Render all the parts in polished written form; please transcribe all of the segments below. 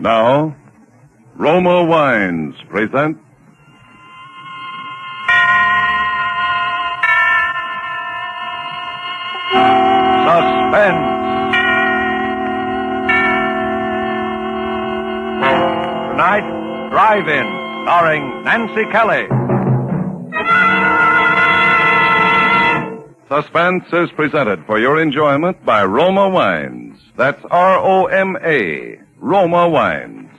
Now, Roma Wines present Suspense. Tonight, Drive-In, starring Nancy Kelly. Suspense is presented for your enjoyment by Roma Wines. That's R-O-M-A, Roma Wines.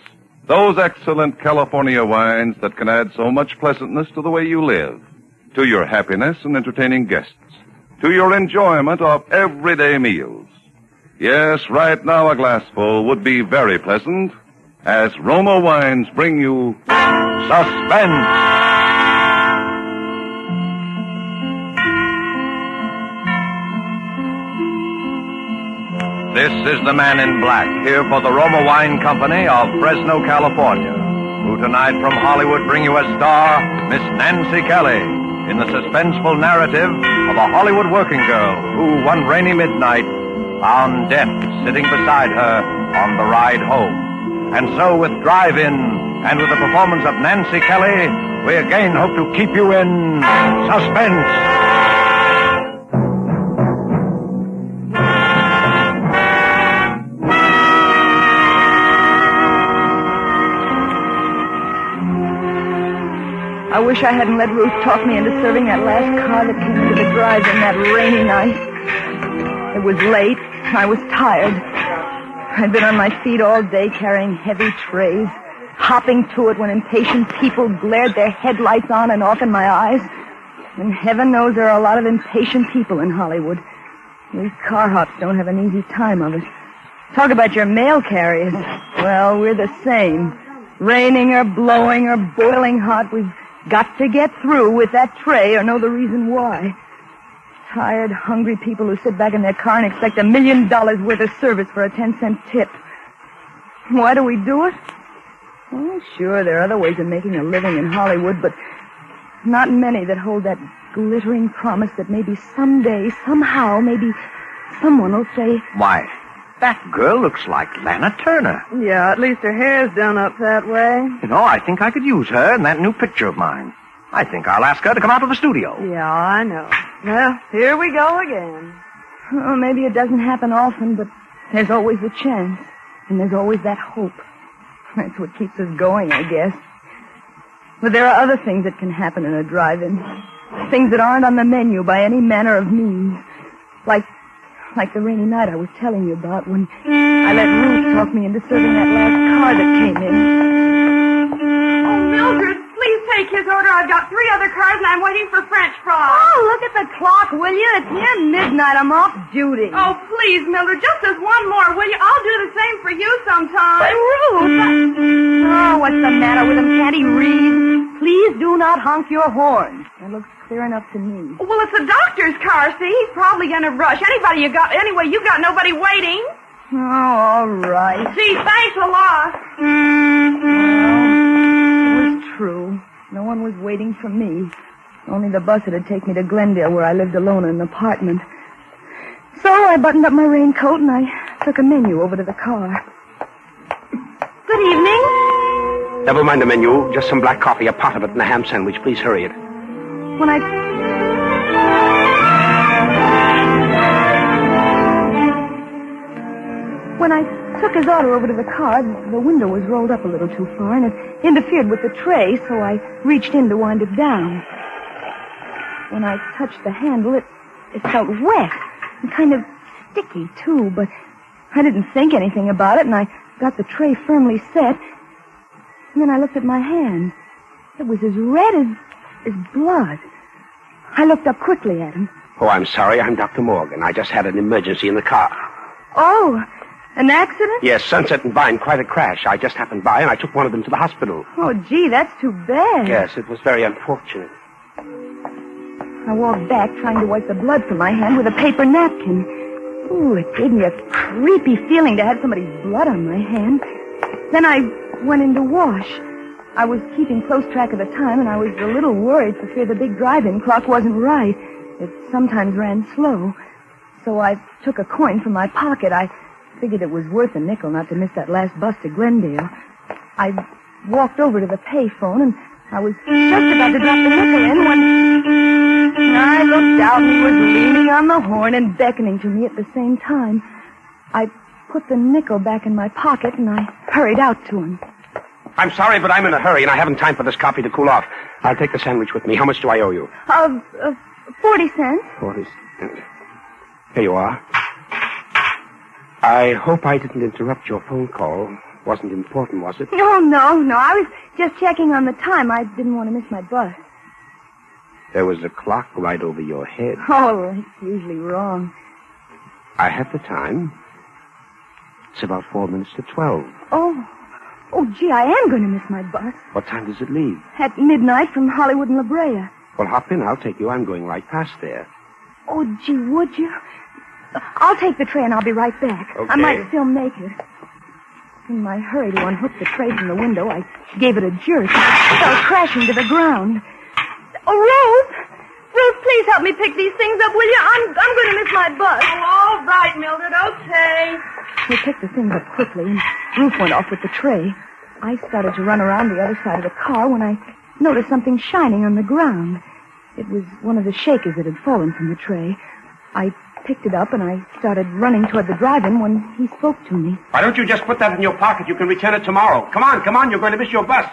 Those excellent California wines that can add so much pleasantness to the way you live, to your happiness in entertaining guests, to your enjoyment of everyday meals. Yes, right now a glassful would be very pleasant as Roma Wines bring you Suspense. This is the Man in Black, here for the Roma Wine Company of Fresno, California, who tonight from Hollywood bring you as star Miss Nancy Kelly in the suspenseful narrative of a Hollywood working girl who, one rainy midnight, found death sitting beside her on the ride home. And so with Drive-In and with the performance of Nancy Kelly, we again hope to keep you in suspense. I wish I hadn't let Ruth talk me into serving that last car that came into the drive-in that rainy night. It was late. I was tired. I'd been on my feet all day carrying heavy trays, hopping to it when impatient people glared their headlights on and off in my eyes. And heaven knows there are a lot of impatient people in Hollywood. These car hops don't have an easy time of it. Talk about your mail carriers. Well, we're the same. Raining or blowing or boiling hot, we've got to get through with that tray or know the reason why. Tired, hungry people who sit back in their car and expect $1 million worth of service for a 10-cent tip. Why do we do it? Well, sure, there are other ways of making a living in Hollywood, but not many that hold that glittering promise that maybe someday, somehow, maybe someone will say, "Why, that girl looks like Lana Turner." Yeah, at least her hair's done up that way. You know, I think I could use her in that new picture of mine. I think I'll ask her to come out to the studio. Yeah, I know. Well, here we go again. Well, maybe it doesn't happen often, but there's always the chance. And there's always that hope. That's what keeps us going, I guess. But there are other things that can happen in a drive-in. Things that aren't on the menu by any manner of means. Like the rainy night I was telling you about when I let Ruth talk me into serving that last car that came in. Oh, Mildred, please take his order. I've got 3 other cars and I'm waiting for French fries. Oh, look at the clock, will you? It's near midnight. I'm off duty. Oh, please, Mildred, just as one more, will you? I'll do the same for you sometime. But Ruth, Oh, what's the matter with him? Can't he read? Please do not honk your horn. That looks clear enough to me. Well, it's the doctor's car, see? He's probably in a rush. Anyway, you got nobody waiting. Oh, all right. Gee, thanks a lot. Well, it was true. No one was waiting for me. Only the bus that'd take me to Glendale, where I lived alone in an apartment. So I buttoned up my raincoat and I took a menu over to the car. Good evening. Never mind the menu. Just some black coffee, a pot of it, and a ham sandwich. Please hurry it. When I took his order over to the car, the window was rolled up a little too far, and it interfered with the tray, so I reached in to wind it down. When I touched the handle, it felt wet and kind of sticky, too, but I didn't think anything about it, and I got the tray firmly set. And then I looked at my hand. It was as red as blood. I looked up quickly at him. Oh, I'm sorry. I'm Dr. Morgan. I just had an emergency in the car. Oh, an accident? Yes, Sunset and Vine, quite a crash. I just happened by, and I took one of them to the hospital. Oh, gee, that's too bad. Yes, it was very unfortunate. I walked back, trying to wipe the blood from my hand with a paper napkin. Ooh, it gave me a creepy feeling to have somebody's blood on my hand. Then I went in to wash. I was keeping close track of the time, and I was a little worried for fear the big drive-in clock wasn't right. It sometimes ran slow. So I took a coin from my pocket. I figured it was worth a nickel not to miss that last bus to Glendale. I walked over to the payphone, and I was just about to drop the nickel in when I looked out, and he was leaning on the horn and beckoning to me at the same time. I put the nickel back in my pocket, and I hurried out to him. I'm sorry, but I'm in a hurry, and I haven't time for this coffee to cool off. I'll take the sandwich with me. How much do I owe you? 40 cents. 40 cents. Here you are. I hope I didn't interrupt your phone call. Wasn't important, was it? No. I was just checking on the time. I didn't want to miss my bus. There was a clock right over your head. Oh, that's usually wrong. I have the time. It's about 4 minutes to 12. Oh, gee, I am going to miss my bus. What time does it leave? At midnight from Hollywood and La Brea. Well, hop in. I'll take you. I'm going right past there. Oh, gee, would you? I'll take the tray and I'll be right back. Okay. I might still make it. In my hurry to unhook the tray from the window, I gave it a jerk. It fell crashing to the ground. Oh, Ruth! Ruth, please help me pick these things up, will you? I'm going to miss my bus. Oh, all right, Mildred, okay. We picked the things up quickly, and Ruth went off with the tray. I started to run around the other side of the car when I noticed something shining on the ground. It was one of the shakers that had fallen from the tray. I picked it up, and I started running toward the drive-in when he spoke to me. Why don't you just put that in your pocket? You can return it tomorrow. Come on. You're going to miss your bus.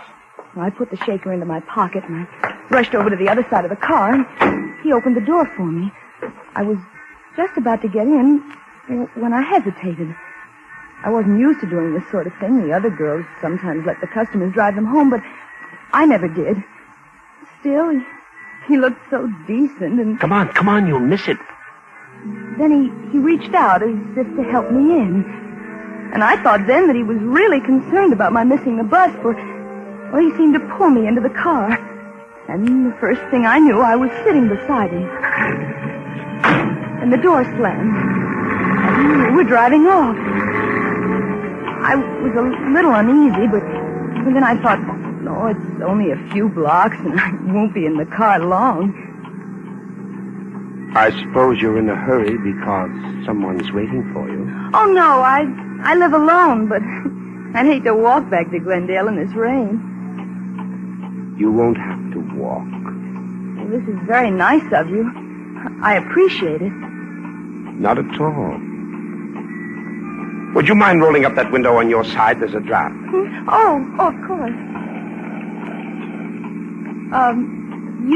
Well, I put the shaker into my pocket, and I rushed over to the other side of the car, and he opened the door for me. I was just about to get in when I hesitated. I wasn't used to doing this sort of thing. The other girls sometimes let the customers drive them home, but I never did. Still, he looked so decent, and... Come on, you'll miss it. Then he reached out as if to help me in. And I thought then that he was really concerned about my missing the bus, for, well, he seemed to pull me into the car. And the first thing I knew, I was sitting beside him. And the door slammed. And we were driving off. I was a little uneasy, but then I thought, no, it's only a few blocks, and I won't be in the car long. I suppose you're in a hurry because someone's waiting for you. Oh, no, I live alone, but I'd hate to walk back to Glendale in this rain. You won't have to walk. Well, this is very nice of you. I appreciate it. Not at all. Would you mind rolling up that window on your side? There's a draft. Oh, of course.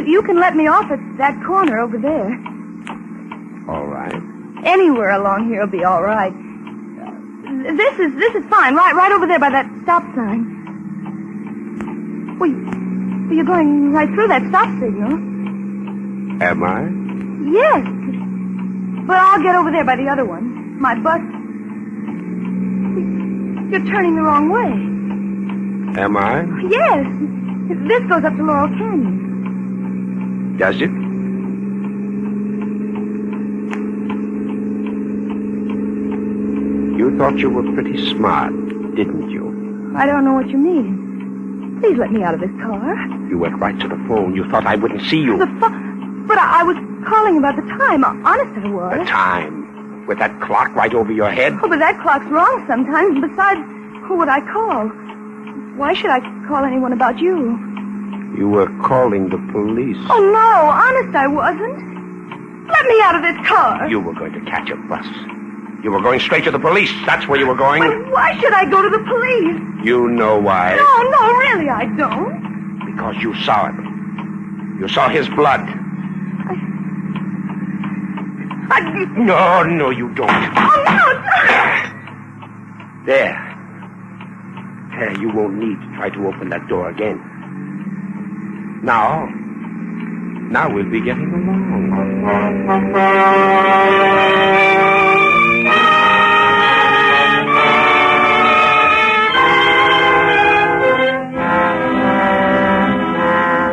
You can let me off at that corner over there. All right. Anywhere along here will be all right. This is fine. Right over there by that stop sign. Well, you're going right through that stop signal. Am I? Yes. But I'll get over there by the other one. My bus... You're turning the wrong way. Am I? Yes. This goes up to Laurel Canyon. Does it? You thought you were pretty smart, didn't you? I don't know what you mean. Please let me out of this car. You went right to the phone. You thought I wouldn't see you. But I was calling about the time. Honest, I was. The time? With that clock right over your head? Oh, but that clock's wrong sometimes. Besides, who would I call? Why should I call anyone about you? You were calling the police. Oh, no. Honest, I wasn't. Let me out of this car. You were going to catch a bus. You were going straight to the police. That's where you were going. But why should I go to the police? You know why. No, really, I don't. Because you saw it. You saw his blood. No, you don't. Oh, no. There, you won't need to try to open that door again. Now we'll be getting along.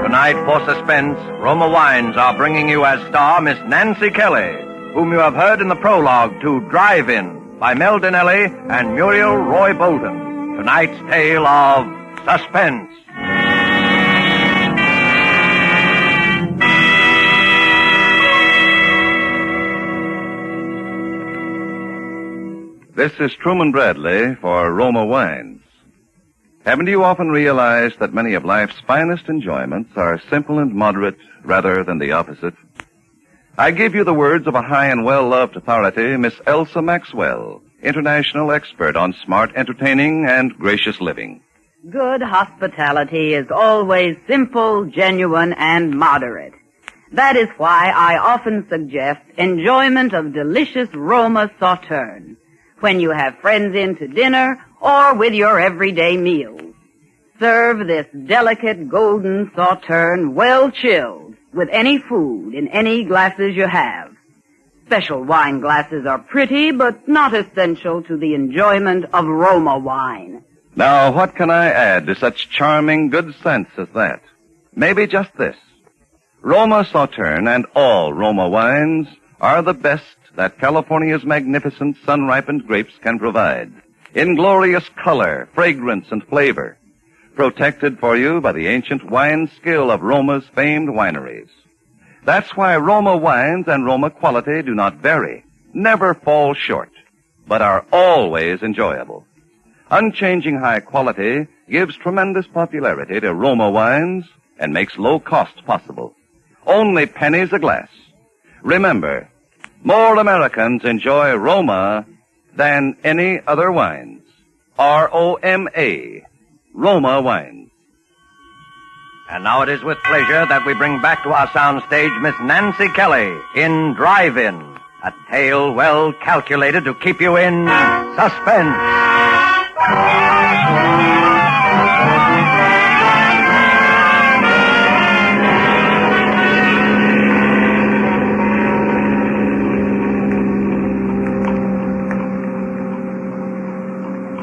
Tonight for Suspense, Roma Wines are bringing you as star Miss Nancy Kelly, whom you have heard in the prologue to Drive-In by Mel Dinelli and Muriel Roy Bolton. Tonight's tale of Suspense. This is Truman Bradley for Roma Wines. Haven't you often realized that many of life's finest enjoyments are simple and moderate rather than the opposite? I give you the words of a high and well-loved authority, Miss Elsa Maxwell, international expert on smart entertaining and gracious living. Good hospitality is always simple, genuine, and moderate. That is why I often suggest enjoyment of delicious Roma Sauterne when you have friends in to dinner or with your everyday meals. Serve this delicate golden Sauterne well chilled with any food in any glasses you have. Special wine glasses are pretty, but not essential to the enjoyment of Roma wine. Now, what can I add to such charming good sense as that? Maybe just this. Roma Sauterne and all Roma wines are the best that California's magnificent sun-ripened grapes can provide, in glorious color, fragrance, and flavor, protected for you by the ancient wine skill of Roma's famed wineries. That's why Roma wines and Roma quality do not vary, never fall short, but are always enjoyable. Unchanging high quality gives tremendous popularity to Roma wines and makes low cost possible. Only pennies a glass. Remember, more Americans enjoy Roma than any other wines. R-O-M-A, Roma wines. And now it is with pleasure that we bring back to our soundstage Miss Nancy Kelly in Drive-In, a tale well calculated to keep you in suspense.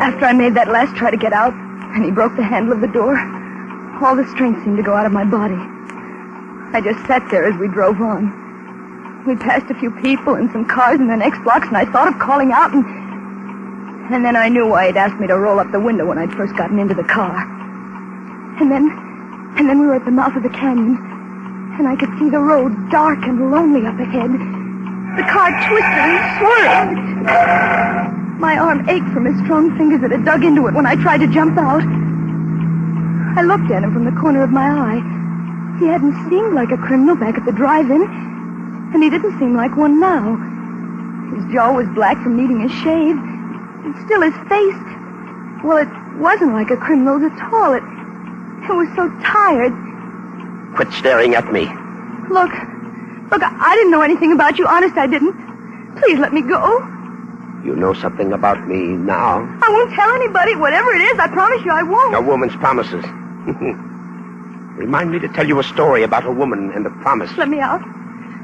After I made that last try to get out, and he broke the handle of the door, all the strength seemed to go out of my body. I just sat there as we drove on. We passed a few people and some cars in the next blocks, and I thought of calling out, and then I knew why he'd asked me to roll up the window when I'd first gotten into the car. And then we were at the mouth of the canyon, and I could see the road dark and lonely up ahead. The car twisted and swerved. My arm ached from his strong fingers that had dug into it when I tried to jump out. I looked at him from the corner of my eye. He hadn't seemed like a criminal back at the drive-in, and he didn't seem like one now. His jaw was black from needing a shave, and still his face, well, it wasn't like a criminal's at all. It was so tired. Quit staring at me. Look, I didn't know anything about you. Honest, I didn't. Please let me go. You know something about me now. I won't tell anybody. Whatever it is, I promise you I won't. A woman's promises. Remind me to tell you a story about a woman and a promise. Let me out.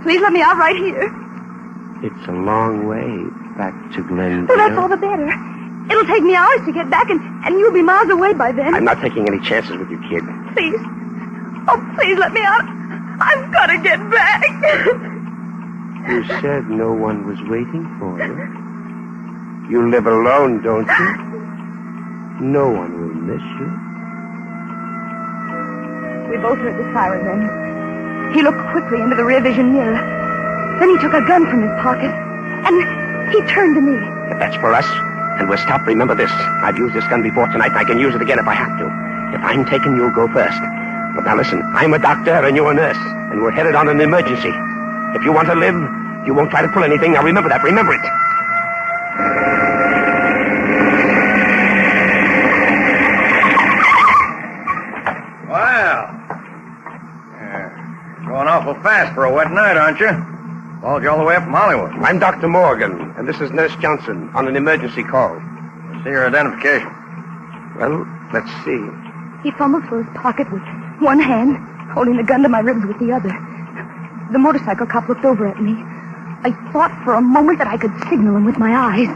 Please let me out right here. It's a long way back to Glendale. Well, that's all the better. It'll take me hours to get back, and you'll be miles away by then. I'm not taking any chances with you, kid. Please. Oh, please let me out. I've got to get back. You said no one was waiting for you. You live alone, don't you? No one will miss you. We both heard the siren then. He looked quickly into the rear vision mirror. Then he took a gun from his pocket, and he turned to me. If that's for us, and we're stopped, remember this. I've used this gun before tonight, and I can use it again if I have to. If I'm taken, you'll go first. But now listen, I'm a doctor, and you're a nurse, and we're headed on an emergency. If you want to live, you won't try to pull anything. Now remember that. Remember it. Going awful fast for a wet night, aren't you? Followed you all the way up from Hollywood. I'm Dr. Morgan, and this is Nurse Johnson on an emergency call. See your identification. Well, let's see. He fumbled for his pocket with one hand, holding the gun to my ribs with the other. The motorcycle cop looked over at me. I thought for a moment that I could signal him with my eyes.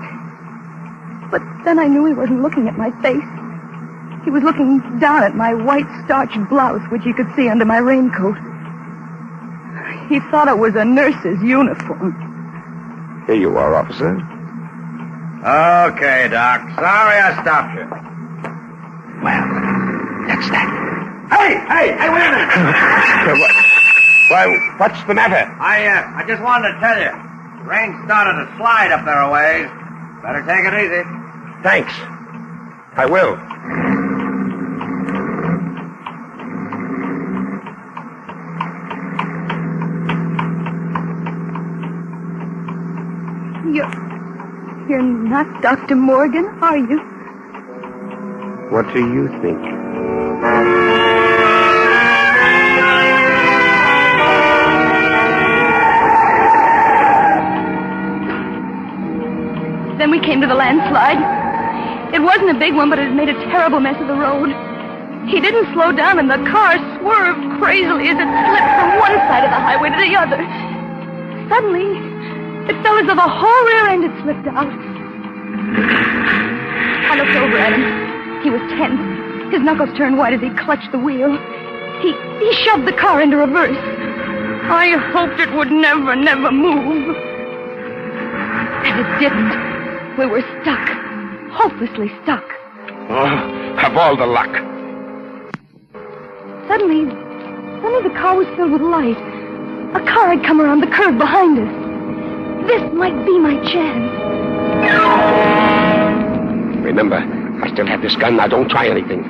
But then I knew he wasn't looking at my face. He was looking down at my white starched blouse, which you could see under my raincoat. He thought it was a nurse's uniform. Here you are, officer. Okay, Doc. Sorry I stopped you. Well, that's that. Hey, wait a minute. Why, what's the matter? I just wanted to tell you. Rain started to slide up there a ways. Better take it easy. Thanks. I will. You're not Dr. Morgan, are you? What do you think? Then we came to the landslide. It wasn't a big one, but it had made a terrible mess of the road. He didn't slow down, and the car swerved crazily as it slipped from one side of the highway to the other. Suddenly, it felt as though the whole rear end had slipped out. I looked over at him. He was tense. His knuckles turned white as he clutched the wheel. He shoved the car into reverse. I hoped it would never move. And it didn't. We were stuck. Hopelessly stuck. Oh, have all the luck. Suddenly the car was filled with light. A car had come around the curve behind us. This might be my chance. Remember, I still have this gun. Now don't try anything.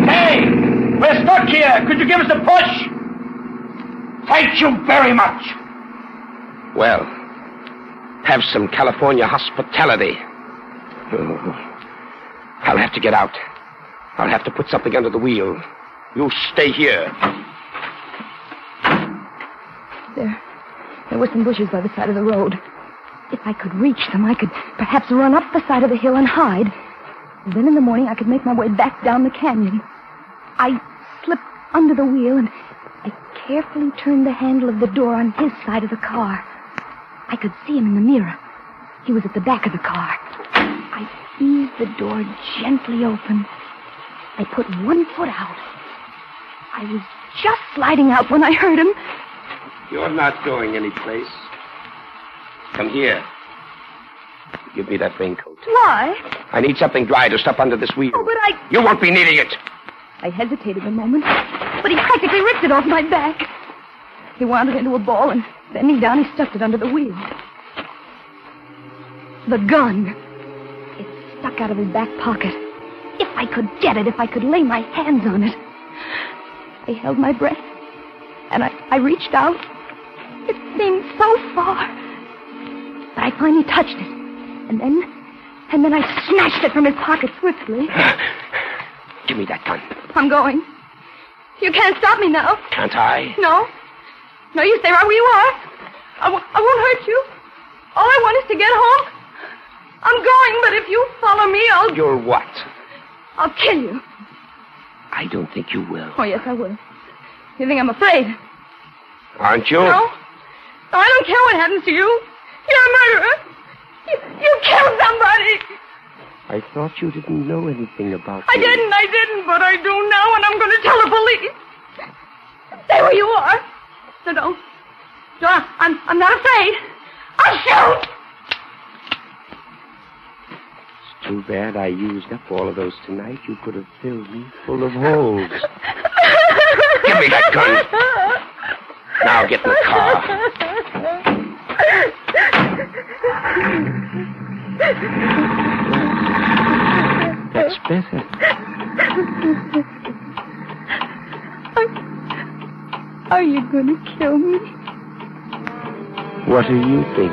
Hey! We're stuck here. Could you give us a push? Thank you very much. Well, have some California hospitality. Oh, I'll have to get out. I'll have to put something under the wheel. You stay here. There were some bushes by the side of the road. If I could reach them, I could perhaps run up the side of the hill and hide. And then in the morning, I could make my way back down the canyon. I slipped under the wheel, and I carefully turned the handle of the door on his side of the car. I could see him in the mirror. He was at the back of the car. I eased the door gently open. I put one foot out. I was just sliding out when I heard him. You're not going anyplace. Come here. Give me that raincoat. Why? I need something dry to stuff under this wheel. Oh, but You won't be needing it. I hesitated a moment, but he practically ripped it off my back. He wound it into a ball, and bending down, he stuffed it under the wheel. The gun. It stuck out of his back pocket. If I could get it, if I could lay my hands on it. I held my breath, and I reached out. It seemed so far. But I finally touched it, and then I snatched it from his pocket swiftly. Give me that gun. I'm going. You can't stop me now. Can't I? No, you stay right where you are. I won't hurt you. All I want is to get home. I'm going, but if you follow me, You're what? I'll kill you. I don't think you will. Oh, yes, I will. You think I'm afraid? Aren't you? No, I don't care what happens to you. You're a murderer. You killed somebody. I thought you didn't know anything about I didn't, but I do now, and I'm going to tell the police. Stay where you are. No, don't. I'm not afraid. I'll shoot. It's too bad I used up all of those tonight. You could have filled me full of holes. Give me that gun. Now get in the car. That's better. Are you going to kill me? What do you think?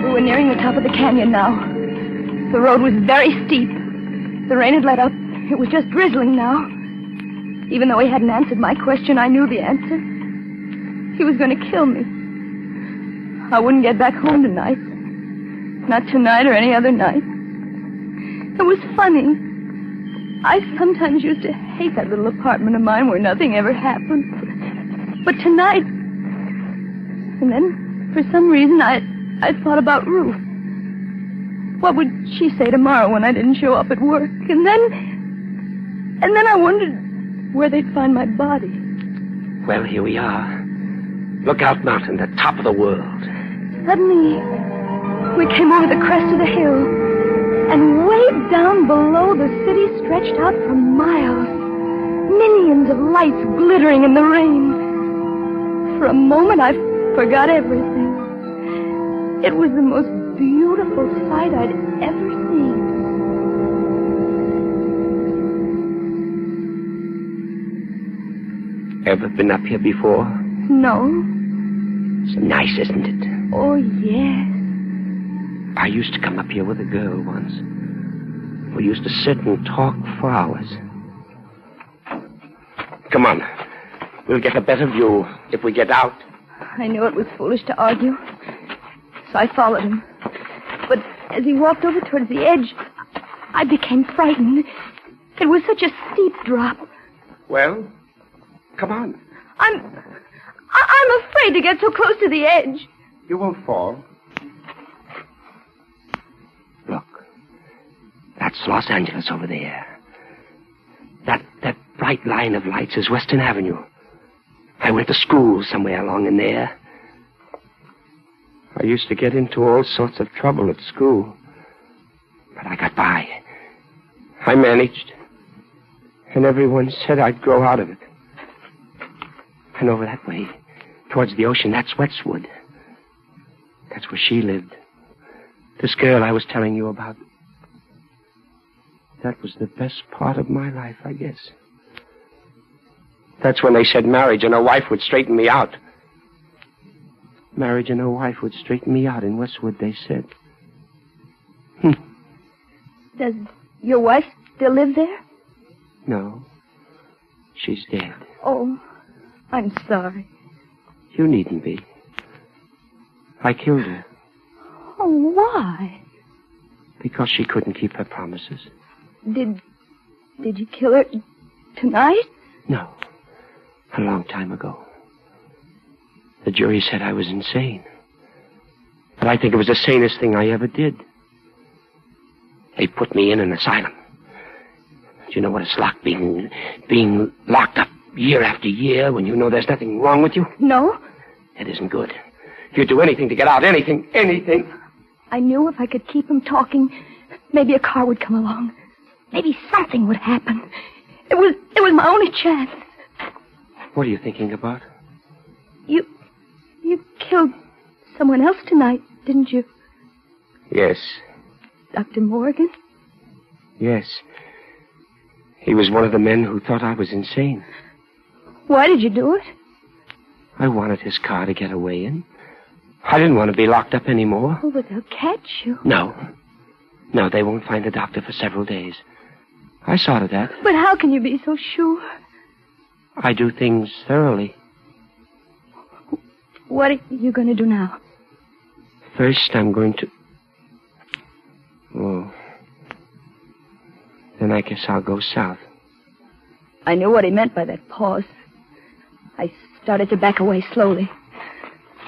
We were nearing the top of the canyon now. The road was very steep. The rain had let up. It was just drizzling now. Even though he hadn't answered my question, I knew the answer. He was going to kill me. I wouldn't get back home tonight. Not tonight or any other night. It was funny. I sometimes used to hate that little apartment of mine where nothing ever happened. But tonight... And then, for some reason, I thought about Ruth. What would she say tomorrow when I didn't show up at work? And then I wondered where they'd find my body. Well, here we are. Lookout Mountain, the top of the world. Suddenly, we came over the crest of the hill. And way down below, the city stretched out for miles. Millions of lights glittering in the rain. For a moment, I forgot everything. It was the most beautiful sight I'd ever seen. Ever been up here before? No. It's nice, isn't it? Oh, yes. I used to come up here with a girl once. We used to sit and talk for hours. Come on. We'll get a better view if we get out. I knew it was foolish to argue, so I followed him. But as he walked over towards the edge, I became frightened. It was such a steep drop. Well, come on. I'm afraid to get so close to the edge. You won't fall. Look. That's Los Angeles over there. That bright line of lights is Western Avenue. I went to school somewhere along in there. I used to get into all sorts of trouble at school. But I got by. I managed. And everyone said I'd grow out of it. And over that way, towards the ocean, that's Westwood. That's where she lived. This girl I was telling you about. That was the best part of my life, I guess. That's when they said marriage and a wife would straighten me out. Marriage and a wife would straighten me out in Westwood, they said. Does your wife still live there? No. She's dead. Oh, I'm sorry. You needn't be. I killed her. Oh, why? Because she couldn't keep her promises. Did you kill her tonight? No. A long time ago. The jury said I was insane. But I think it was the sanest thing I ever did. They put me in an asylum. Do you know what it's like being locked up year after year when you know there's nothing wrong with you? No. It isn't good. You'd do anything to get out. Anything. I knew if I could keep him talking, maybe a car would come along. Maybe something would happen. It was my only chance. What are you thinking about? You killed someone else tonight, didn't you? Yes. Dr. Morgan? Yes. He was one of the men who thought I was insane. Why did you do it? I wanted his car to get away in. I didn't want to be locked up anymore. Oh, but they'll catch you. No, they won't find the doctor for several days. I saw to that. But how can you be so sure? I do things thoroughly. What are you going to do now? First, I'm going to... Oh. Then I guess I'll go south. I knew what he meant by that pause. I started to back away slowly.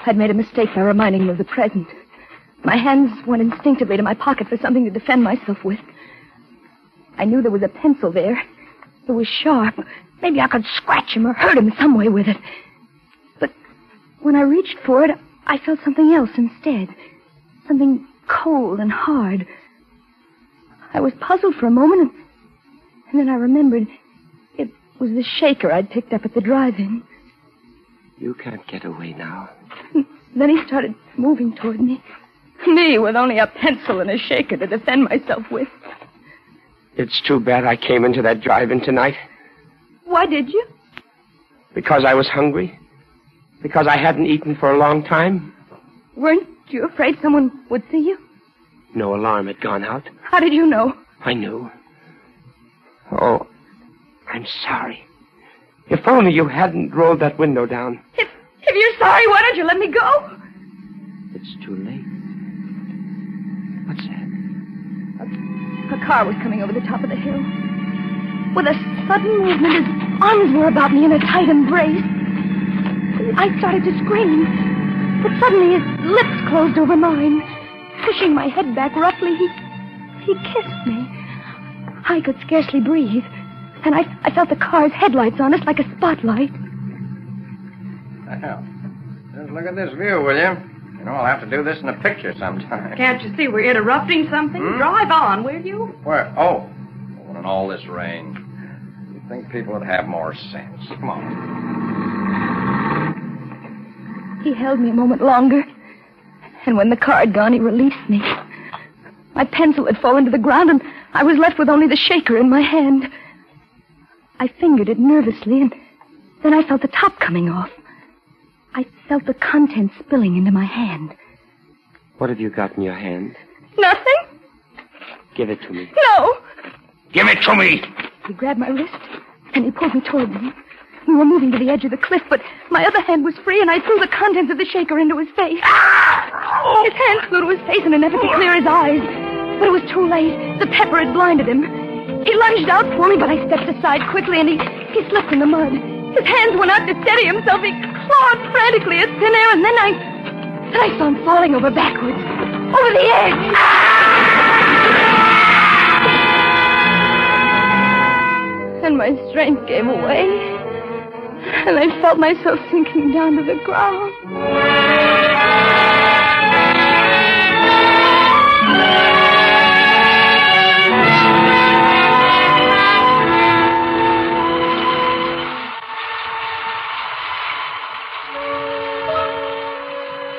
I'd made a mistake by reminding him of the present. My hands went instinctively to my pocket for something to defend myself with. I knew there was a pencil there. It was sharp. Maybe I could scratch him or hurt him some way with it. But when I reached for it, I felt something else instead. Something cold and hard. I was puzzled for a moment, and then I remembered it was the shaker I'd picked up at the drive-in. You can't get away now. Then he started moving toward me. Me with only a pencil and a shaker to defend myself with. It's too bad I came into that drive-in tonight. Why did you? Because I was hungry. Because I hadn't eaten for a long time. Weren't you afraid someone would see you? No alarm had gone out. How did you know? I knew. Oh, I'm sorry. If only you hadn't rolled that window down. If you're sorry, why don't you let me go? It's too late. What's that? A car was coming over the top of the hill. With a sudden movement, his arms were about me in a tight embrace. I started to scream, but suddenly his lips closed over mine. Pushing my head back roughly, he kissed me. I could scarcely breathe, and I felt the car's headlights on us like a spotlight. Well, just look at this view, will you? You know, I'll have to do this in a picture sometime. Can't you see we're interrupting something? Drive on, will you? Where? Oh, in all this rain. You'd think people would have more sense. Come on. He held me a moment longer, and when the car had gone, he released me. My pencil had fallen to the ground, and I was left with only the shaker in my hand. I fingered it nervously, and then I felt the top coming off. I felt the contents spilling into my hand. What have you got in your hand? Nothing? Give it to me. No! Give it to me. He grabbed my wrist, and he pulled me toward him. We were moving to the edge of the cliff, but my other hand was free, and I threw the contents of the shaker into his face. His hand flew to his face in an effort to clear his eyes. But it was too late. The pepper had blinded him. He lunged out for me, but I stepped aside quickly, and he slipped in the mud. His hands went out to steady himself. He clawed frantically at thin air, and then I saw him falling over backwards, over the edge. And my strength gave away, and I felt myself sinking down to the ground.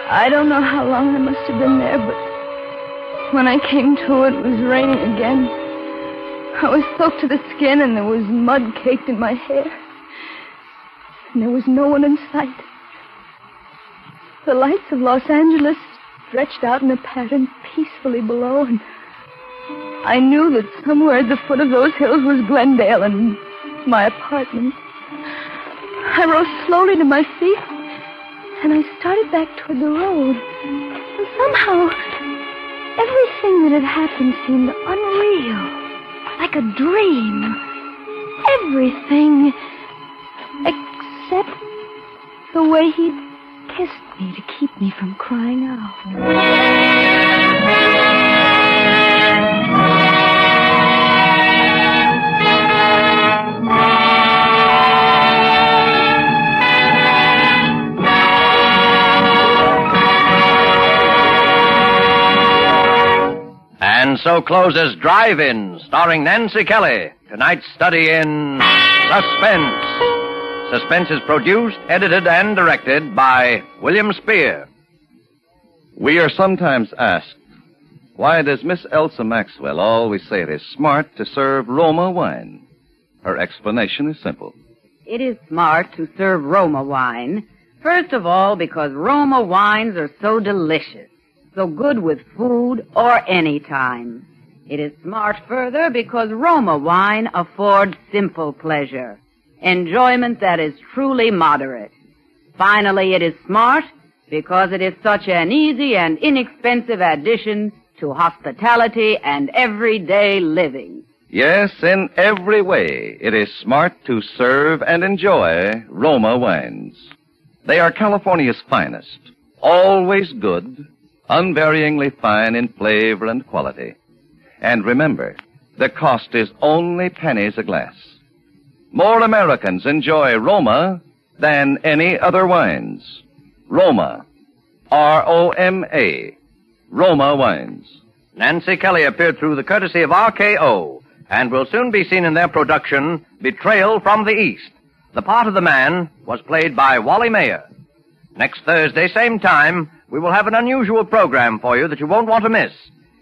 I don't know how long I must have been there, but when I came to, it was raining again. I was soaked to the skin, and there was mud caked in my hair. And there was no one in sight. The lights of Los Angeles stretched out in a pattern peacefully below, and I knew that somewhere at the foot of those hills was Glendale and my apartment. I rose slowly to my feet, and I started back toward the road. And somehow, everything that had happened seemed unreal, like a dream. Everything except the way he'd kissed me to keep me from crying out. And so closes Drive-In, starring Nancy Kelly. Tonight's study in Suspense. Suspense is produced, edited, and directed by William Spear. We are sometimes asked, why does Miss Elsa Maxwell always say it is smart to serve Roma wine? Her explanation is simple. It is smart to serve Roma wine, first of all because Roma wines are so delicious, so good with food or any time. It is smart further because Roma wine affords simple pleasure, enjoyment that is truly moderate. Finally, it is smart because it is such an easy and inexpensive addition to hospitality and everyday living. Yes, in every way, it is smart to serve and enjoy Roma wines. They are California's finest, always good, unvaryingly fine in flavor and quality. And remember, the cost is only pennies a glass. More Americans enjoy Roma than any other wines. Roma. R-O-M-A. Roma wines. Nancy Kelly appeared through the courtesy of RKO and will soon be seen in their production, Betrayal from the East. The part of the man was played by Wally Mayer. Next Thursday, same time, we will have an unusual program for you that you won't want to miss.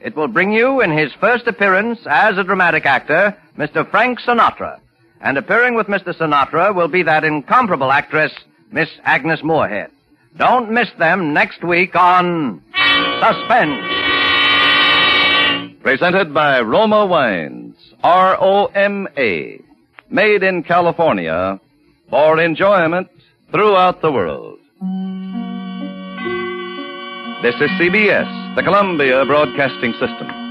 It will bring you, in his first appearance as a dramatic actor, Mr. Frank Sinatra. And appearing with Mr. Sinatra will be that incomparable actress, Miss Agnes Moorehead. Don't miss them next week on Suspense. Presented by Roma Wines. R-O-M-A. Made in California for enjoyment throughout the world. This is CBS, the Columbia Broadcasting System.